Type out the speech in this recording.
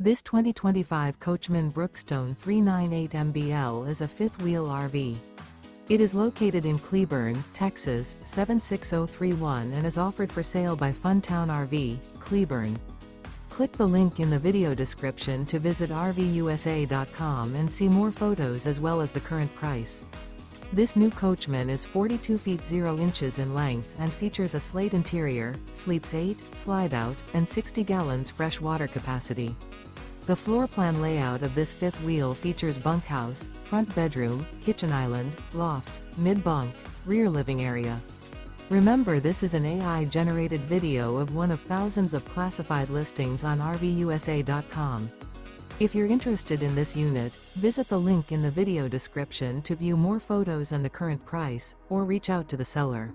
This 2025 Coachmen Brookstone 398 MBL is a fifth-wheel RV. It is located in Cleburne, Texas, 76031 and is offered for sale by Funtown RV, Cleburne. Click the link in the video description to visit RVUSA.com and see more photos as well as the current price. This new Coachmen is 42 feet 0 inches in length and features a SLATE interior, sleeps 8, slide-out, and 60 gallons fresh water capacity. The floor plan layout of this fifth wheel features bunkhouse, front bedroom, kitchen island, loft, mid-bunk, rear living area. Remember, this is an AI-generated video of one of thousands of classified listings on RVUSA.com. If you're interested in this unit, visit the link in the video description to view more photos and the current price, or reach out to the seller.